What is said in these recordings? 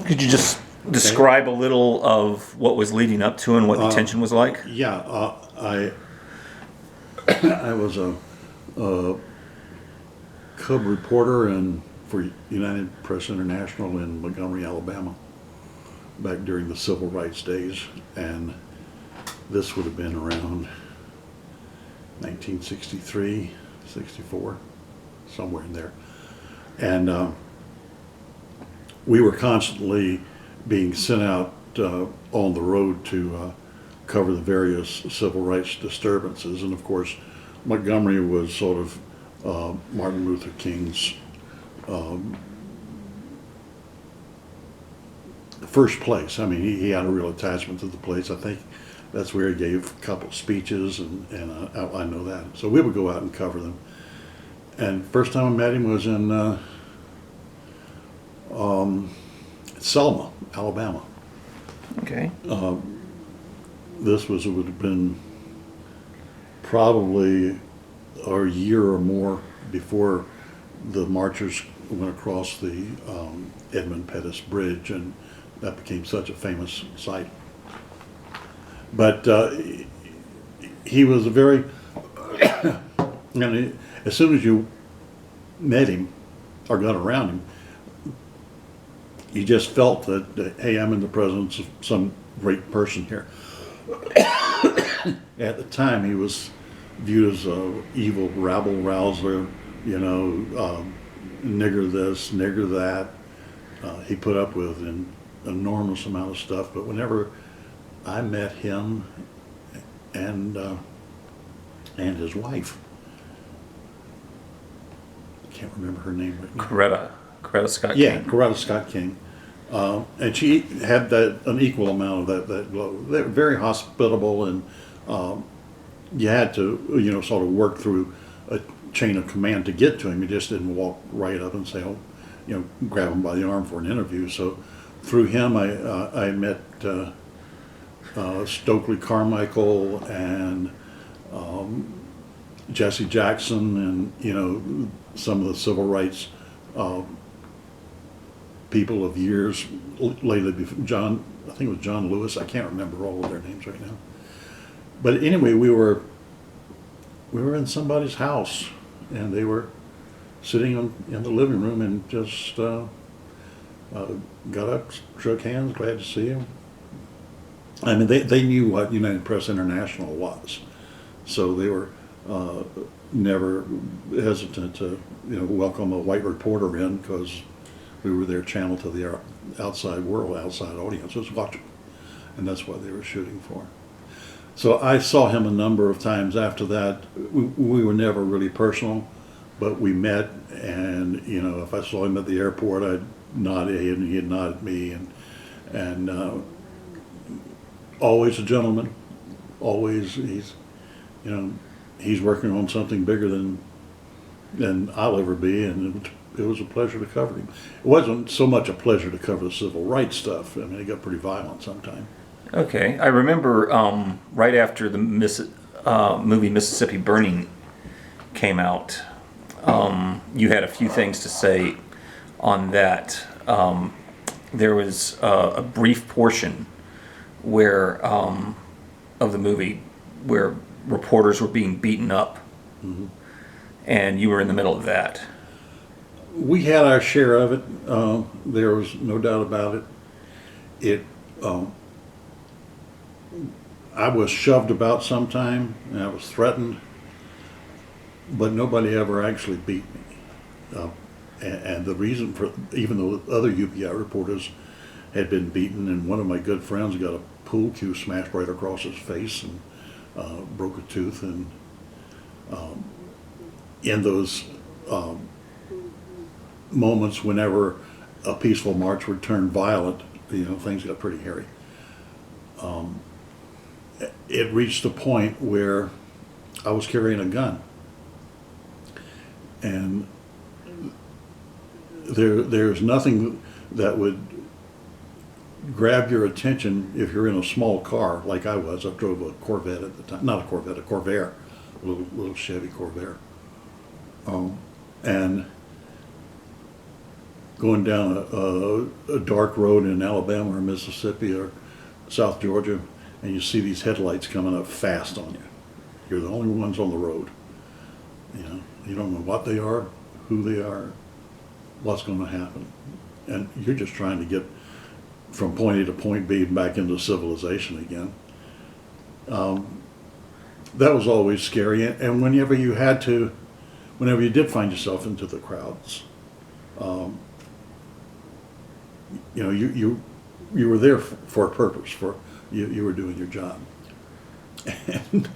Could you just describe a little of what was leading up to and what the tension was like? Yeah, I was a cub reporter for United Press International in Montgomery, Alabama, back during the Civil Rights days, and this would have been around 1963, 64, somewhere in there. And we were constantly being sent out on the road to cover the various civil rights disturbances. And of course, Montgomery was sort of Martin Luther King's first place. I mean, he had a real attachment to the place. I think that's where he gave a couple of speeches, and I know that. So we would go out and cover them. And first time I met him was in Selma, Alabama. Okay. This would have been probably a year or more before the marchers went across the Edmund Pettus Bridge, and that became such a famous sight. But he was a very, and as soon as you met him or got around him, you just felt that, hey, I'm in the presence of some great person here. At the time, he was viewed as a evil rabble rouser, nigger this, nigger that. He put up with an enormous amount of stuff. But whenever I met him and his wife, I can't remember her name right now. Coretta Scott Yeah, King. Coretta Scott King. And she had an equal amount of that glow. They were very hospitable, and you had to, sort of work through a chain of command to get to him. You just didn't walk right up and say, grab him by the arm for an interview. So through him, I met Stokely Carmichael and Jesse Jackson, and some of the civil rights people of years later. John, I think it was John Lewis. I can't remember all of their names right now. But anyway, we were in somebody's house, and they were sitting in the living room, and just got up, shook hands, glad to see him. I mean, they knew what United Press International was, so they were never hesitant to welcome a white reporter in, because we were their channel to the outside world, outside audience was watching, and that's what they were shooting for. So I saw him a number of times after that. We were never really personal, but we met, and if I saw him at the airport, I'd nod at him, and he'd nod at me, and always a gentleman. Always, he's working on something bigger than I'll ever be, and it was a pleasure to cover him. It wasn't so much a pleasure to cover the civil rights stuff. I mean, it got pretty violent sometimes. Okay. I remember right after the movie Mississippi Burning came out, you had a few things to say on that. There was a brief portion where of the movie where reporters were being beaten up, mm-hmm. and you were in the middle of that. We had our share of it. There was no doubt about it. I was shoved about sometime, and I was threatened, but nobody ever actually beat me. And the reason for, even though other UPI reporters had been beaten, and one of my good friends got a pool cue smashed right across his face and broke a tooth, and in those moments whenever a peaceful march would turn violent, things got pretty hairy. It reached a point where I was carrying a gun, and there's nothing that would grab your attention if you're in a small car like I was. I drove a Corvette at the time, not a Corvette, a Corvair, a little Chevy Corvair, and going down a dark road in Alabama or Mississippi or South Georgia, and you see these headlights coming up fast on you. You're the only ones on the road. You don't know what they are, who they are, what's going to happen, and you're just trying to get from point A to point B back into civilization again. That was always scary, and whenever you did find yourself into the crowds, you were there for a purpose. For you were doing your job, and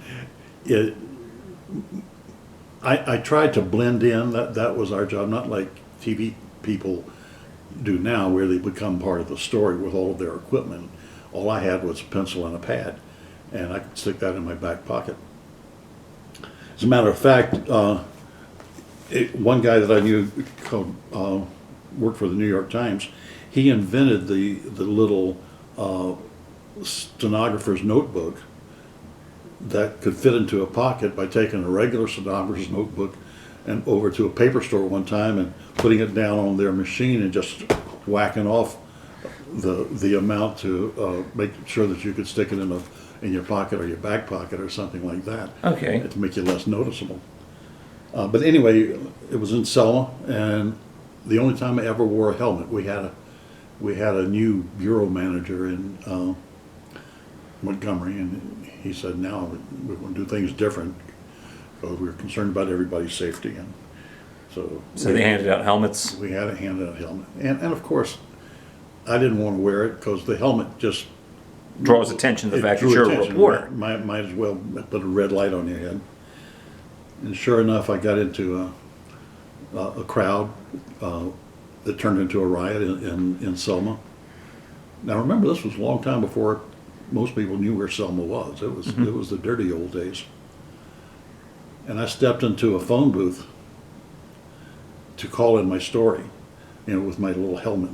I tried to blend in. That was our job, not like TV people do now, where they become part of the story with all of their equipment. All I had was a pencil and a pad, and I could stick that in my back pocket. As a matter of fact, one guy that I knew worked for the New York Times. He invented the little stenographer's notebook that could fit into a pocket by taking a regular stenographer's notebook and over to a paper store one time and putting it down on their machine and just whacking off the amount to make sure that you could stick it in your pocket or your back pocket or something like that. Okay. To make you less noticeable. But anyway, it was in Selma, and the only time I ever wore a helmet, we had a new bureau manager in Montgomery, and he said, now we're going to do things different because we're concerned about everybody's safety. And so they handed out helmets? We had a handed out helmet. And of course, I didn't want to wear it because the helmet just Draws attention to the fact that you're a reporter. Might as well put a red light on your head. And sure enough, I got into a crowd that turned into a riot in Selma. Now remember, this was a long time before most people knew where Selma was. It was the dirty old days. And I stepped into a phone booth to call in my story, with my little helmet.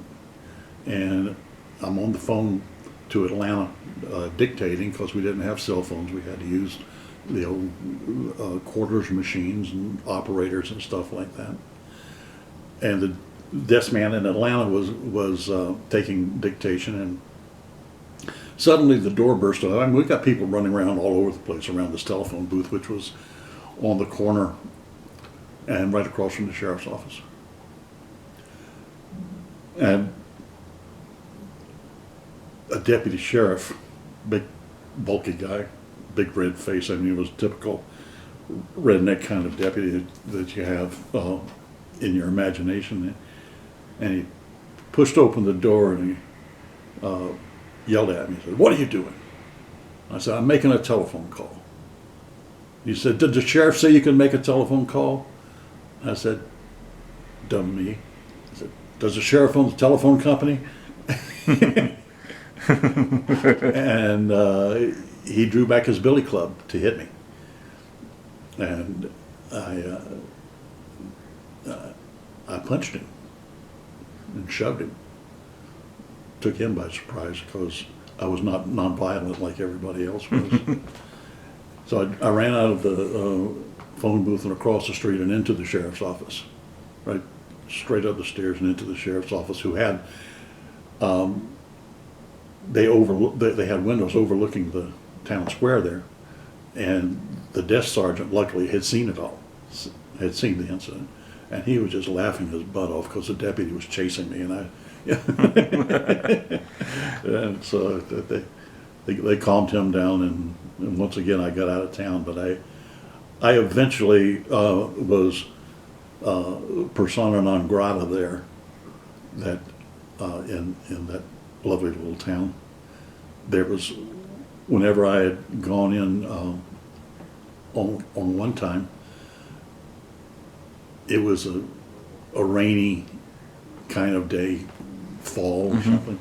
And I'm on the phone to Atlanta dictating, because we didn't have cell phones. We had to use the old quarters machines and operators and stuff like that. And the desk man in Atlanta was taking dictation, and suddenly the door burst open. I mean, we got people running around all over the place around this telephone booth, which was on the corner and right across from the sheriff's office. And a deputy sheriff, big bulky guy, big red face. I mean, it was typical redneck kind of deputy that you have in your imagination. And he pushed open the door and he yelled at me. He said, "What are you doing?" I said, "I'm making a telephone call." He said, "Did the sheriff say you can make a telephone call?" I said, "Dumb me." I said, "Does the sheriff own the telephone company?" And he drew back his billy club to hit me. And I punched him and shoved him. Took him by surprise because I was not nonviolent like everybody else was. So I ran out of the phone booth and across the street and into the sheriff's office, right straight up the stairs and into the sheriff's office, who had they had windows overlooking the town square there, and the desk sergeant luckily had seen it all, had seen the incident, and he was just laughing his butt off because the deputy was chasing me, and and so they calmed him down, and once again I got out of town. But I eventually was persona non grata there, that in that lovely little town. There was, whenever I had gone in on one time, it was a rainy kind of day, fall or something.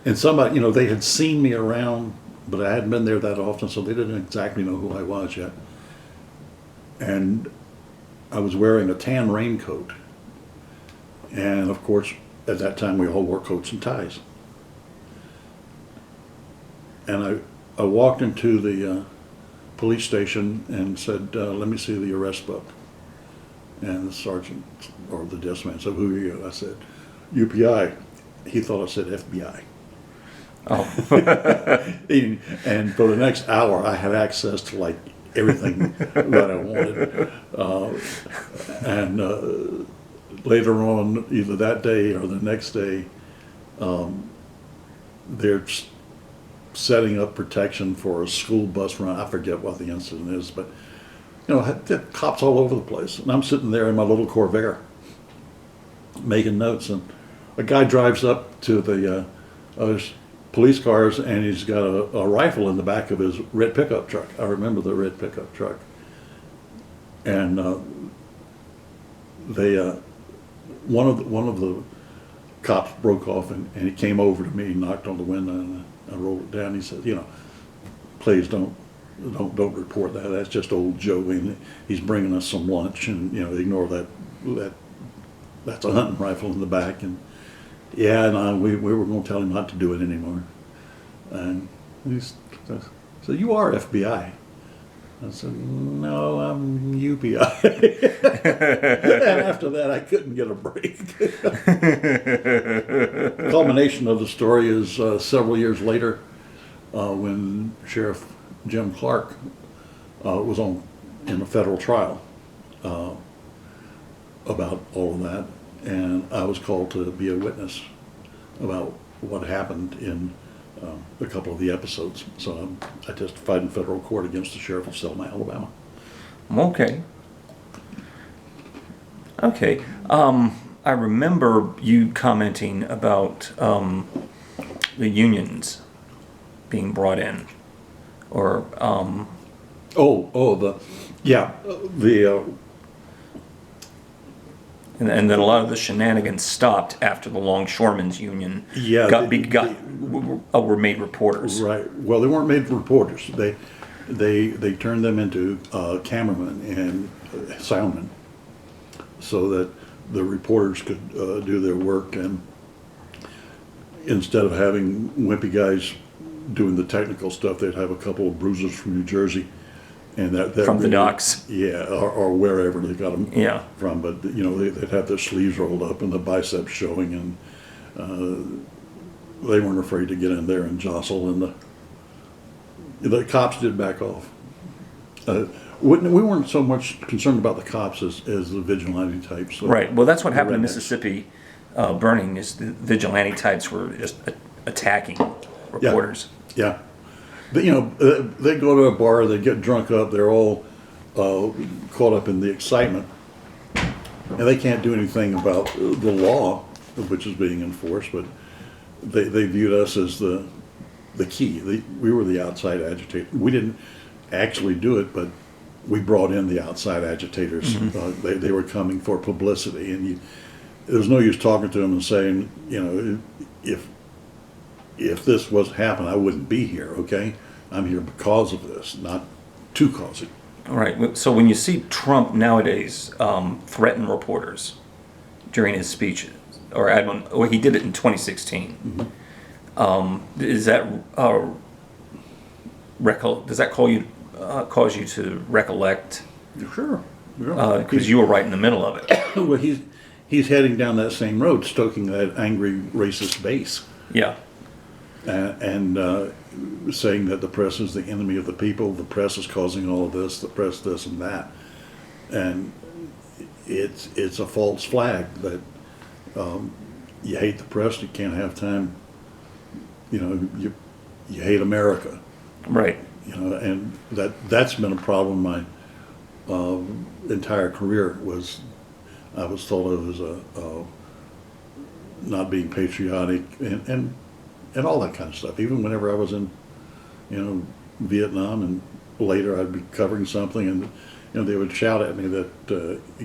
And somebody, they had seen me around, but I hadn't been there that often, so they didn't exactly know who I was yet. And I was wearing a tan raincoat. And of course, at that time, we all wore coats and ties. And I walked into the police station and said, "Let me see the arrest book." And the sergeant or the desk man said, "Who are you?" I said, "UPI." He thought I said FBI. Oh, And for the next hour, I had access to like everything that I wanted. And later on, either that day or the next day, they're setting up protection for a school bus run. I forget what the incident is, but the cops all over the place. And I'm sitting there in my little Corvair making notes, and a guy drives up to the police cars, and he's got a rifle in the back of his red pickup truck. I remember the red pickup truck. And they one of the cops broke off, and he came over to me, knocked on the window, and I rolled it down. He said, "Please don't report that. That's just old Joey, and he's bringing us some lunch, and ignore that. That's a hunting rifle in the back." And we were going to tell him not to do it anymore. And he said, "You are FBI?" I said, "No, I'm UPI." And after that, I couldn't get a break. Culmination of the story is several years later, when Sheriff Jim Clark was in a federal trial about all of that, and I was called to be a witness about what happened in a couple of the episodes. So I testified in federal court against the sheriff of Selma, Alabama. okay. Okay. I remember you commenting about the unions being brought in, or and then a lot of the shenanigans stopped after the Longshoremen's Union were made reporters. Right. Well, they weren't made reporters. They turned them into cameramen and soundmen, so that the reporters could do their work, and instead of having wimpy guys doing the technical stuff, they'd have a couple of bruisers from New Jersey. And that from the docks, or wherever they got them from. But they'd have their sleeves rolled up and the biceps showing, and they weren't afraid to get in there and jostle. And the cops did back off. We weren't so much concerned about the cops as the vigilante types. Right. Well, that's what happened in Mississippi burning. Is the vigilante types were just attacking reporters. Yeah. But, they go to a bar, they get drunk up, they're all caught up in the excitement, and they can't do anything about the law, which is being enforced, but they viewed us as the key. We were the outside agitator. We didn't actually do it, but we brought in the outside agitators. Mm-hmm. They were coming for publicity, and there was no use talking to them and saying, if this was happening, I wouldn't be here, okay? I'm here because of this, not to cause it. All right. So when you see Trump nowadays threaten reporters during his speeches, or he did it in 2016, mm-hmm. Is that does that cause you to recollect? Sure. Because you were right in the middle of it. Well, he's heading down that same road, stoking that angry racist base. Yeah. And saying that the press is the enemy of the people, the press is causing all of this, the press this and that. And it's a false flag that you hate the press, you can't have time, you hate America. Right. And that's been a problem my entire career. I was thought of as a not being patriotic and all that kind of stuff. Even whenever I was in, Vietnam, and later I'd be covering something, and they would shout at me that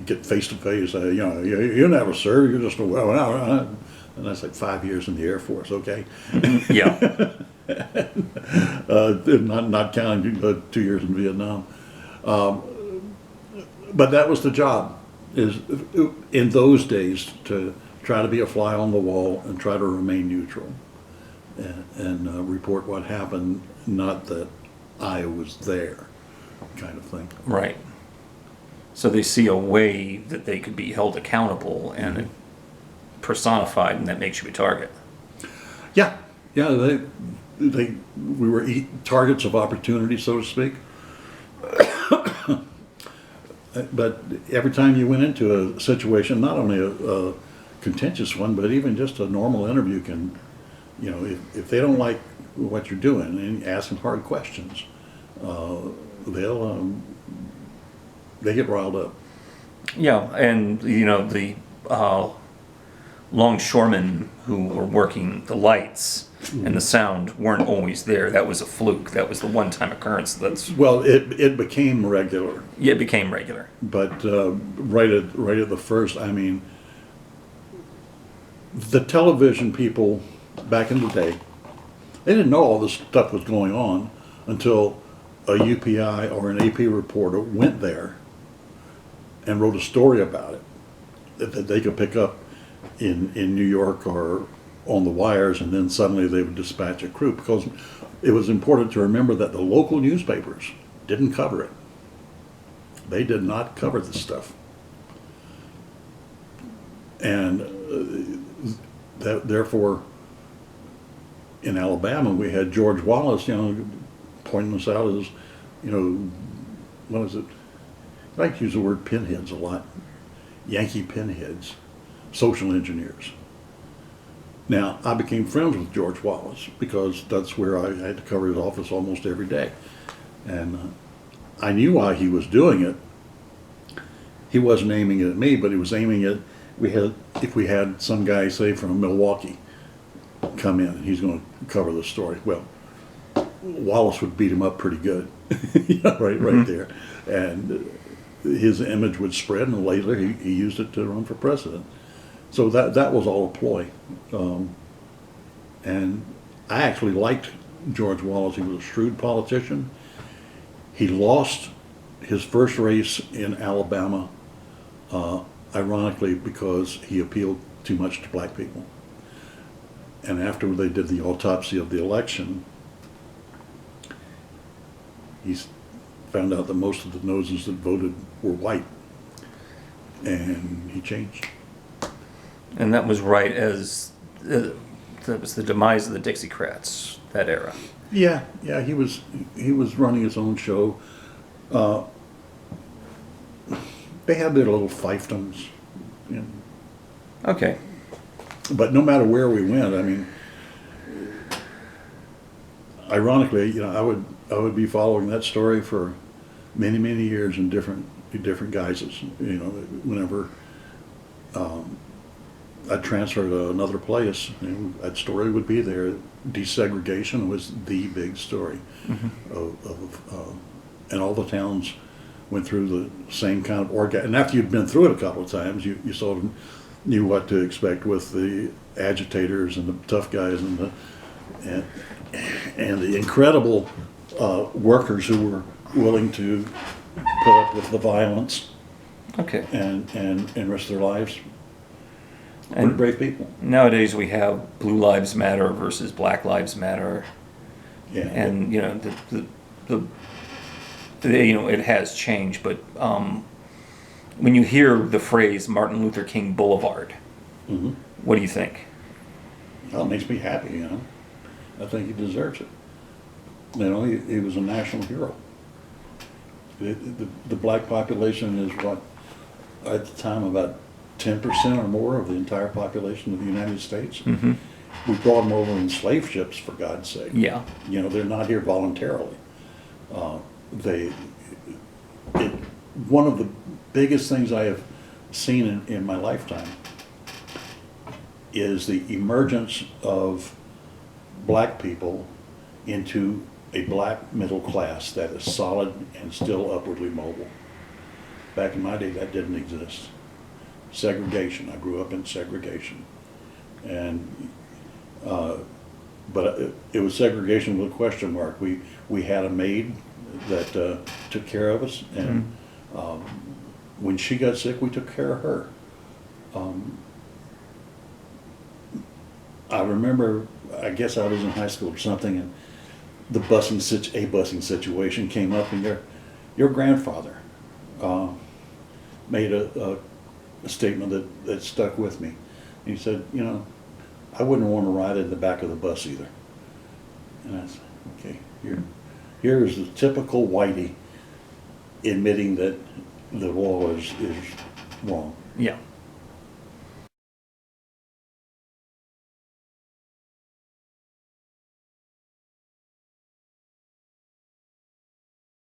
get face to face. You never served. You're just and that's like 5 years in the Air Force. Okay. Yeah. Not counting 2 years in Vietnam. But that was the job. Is in those days to try to be a fly on the wall and try to remain neutral. And report what happened, not that I was there, kind of thing. Right. So they see a way that they could be held accountable and personified, and that makes you a target. Yeah, yeah, we were targets of opportunity, so to speak. But every time you went into a situation, not only a contentious one, but even just a normal interview can, if they don't like what you're doing and ask them hard questions, they get riled up. Yeah, and the longshoremen who were working the lights and the sound weren't always there. That was a fluke. That was the one-time occurrence. Well, it became regular. Yeah, it became regular. But right at the first, I mean, the television people back in the day, they didn't know all this stuff was going on until a UPI or an AP reporter went there and wrote a story about it that they could pick up in New York or on the wires, and then suddenly they would dispatch a crew, because it was important to remember that the local newspapers didn't cover it. They did not cover this stuff. And therefore, in Alabama, we had George Wallace, pointing us out as, what is it? I like to use the word pinheads a lot. Yankee pinheads, social engineers. Now, I became friends with George Wallace because that's where I had to cover his office almost every day. And I knew why he was doing it. He wasn't aiming it at me, but he was aiming at, if we had some guy, say, from Milwaukee come in, and he's going to cover the story. Well, Wallace would beat him up pretty good, right there. And his image would spread, and later he used it to run for president. So that was all a ploy. And I actually liked George Wallace. He was a shrewd politician. He lost his first race in Alabama, ironically, because he appealed too much to black people. And after they did the autopsy of the election, he found out that most of the noses that voted were white. And he changed. And that was right as that was the demise of the Dixiecrats, that era. Yeah, he was running his own show. They had their little fiefdoms. Okay. But no matter where we went, I mean, ironically, I would be following that story for many years in different guises. Whenever I transferred to another place, that story would be there. Desegregation was the big story, and all the towns went through the same kind of and after you'd been through it a couple of times, you sort of knew what to expect with the agitators and the tough guys and the incredible workers who were willing to put up with the violence. Okay. And risk their lives. And Pretty brave people. Nowadays we have Blue Lives Matter versus Black Lives Matter. Yeah. And it has changed, but when you hear the phrase Martin Luther King Boulevard, what do you think? Well, it makes me happy, I think he deserves it. He was a national hero. The black population is what, at the time, about 10% or more of the entire population of the United States. We brought them over in slave ships, for God's sake. Yeah. They're not here voluntarily. One of the biggest things I have seen in my lifetime is the emergence of black people into a black middle class that is solid and still upwardly mobile. Back in my day, that didn't exist. Segregation. I grew up in segregation, and but it was segregation with a question mark. We had a maid that took care of us, and when she got sick, we took care of her. I remember, I guess I was in high school or something, and the busing situation came up, and your grandfather made a statement that stuck with me. He said, you know, I wouldn't want to ride in the back of the bus either. And I said, okay, here is the typical whitey admitting that the law is wrong. Yeah.